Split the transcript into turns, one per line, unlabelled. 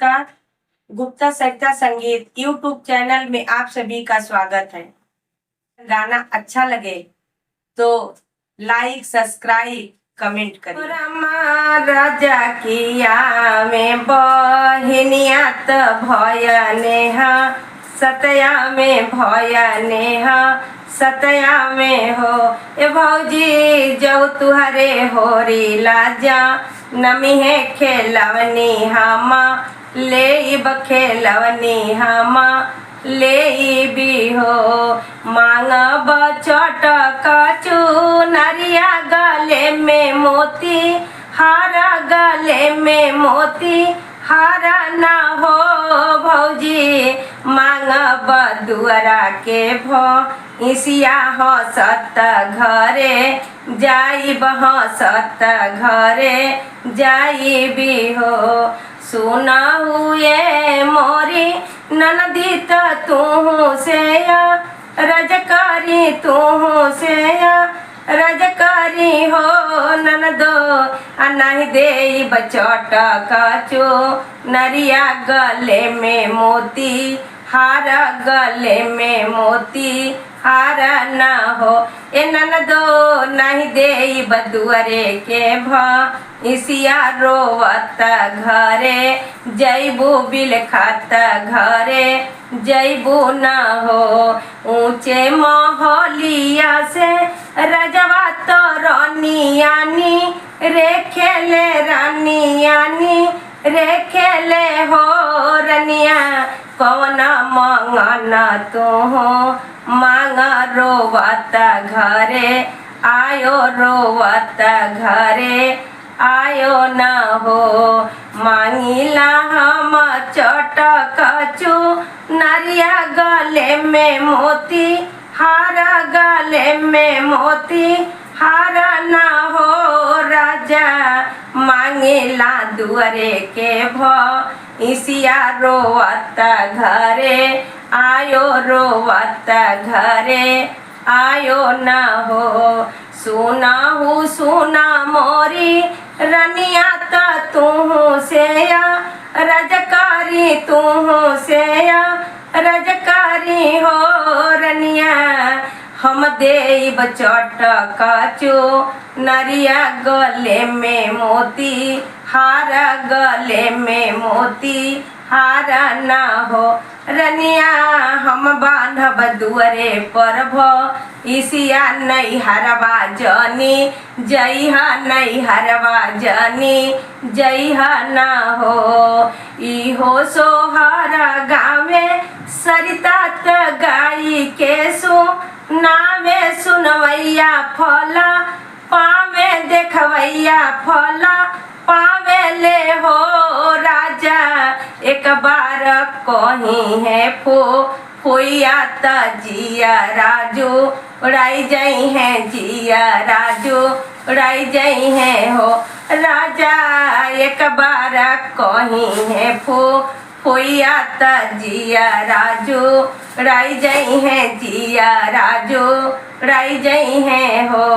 नमस्कार। गुप्ता सरिता संगीत YouTube channel में आप सभी का स्वागत है। गाना अच्छा लगे तो लाइक सब्सक्राइब कमेंट करिए। राजा किया में बहिनिया त भय नेहा सतया में भय नेहा सतया में हो ए भौजी जब तुहरे होरी लाजा नमी है खेलवनी हमा ले खेलवनी हमा ले भी हो मांगब चटकचू नरिया गले में मोती हारा गले में मोती हारा ना हो भौजी मांगब दुआरा के भैंसिया हंसत घरे जाइब हंसत घरे जाइबी हो सुना हुए मोरी ननदी त तू से रजकारी तू से रजकारी हो ननदो नहीं दे बचट कचो नरिया गले में मोती हार गले में मोती हार न हो ए ननदो नहीं दे बदुअरे के भैंसिया रोवत घरे जैबू बिलखत घरे जैबू न हो ऊंचे महलिया से रजवा तो रानियानी रे खेले रानियानी रे खेले हो रनिया कौन मंगन तू हो मांग रोवत घरे आयो रोवत घरे आयो न हो मांगिला हम चटकचू नरिया गले में मोती हारा गले में मोती हारा न हो राजा मांगेला दुआरे के भैंसिया रोवत घरे आयो रोवत घरे आयो न हो सुना मोरी रनिया त तू से रजकारी तू से रजकारी हो रनिया हम देब चटकचू नरिया गले में मोती हार गले में मोती हार न हो रनिया हम बांधब दुआरे पर भैंसिया नहीं हरवा जनी जइहा नहीं हरवा जनी जइहा न हो इहो सोहरा गावे सरिता त गाई के नावे सुनवैया फला पावे देखवैया फला पावे ले हो राजा एक बार कहीं है फुइया त जिया राजू उड़ाई जाई है जिया राजू उड़ाई जाई है हो राजा एक बार कहीं है फुइया त जिया राजू उड़ाई जाई है जिया राजू उड़ाई जाई है हो।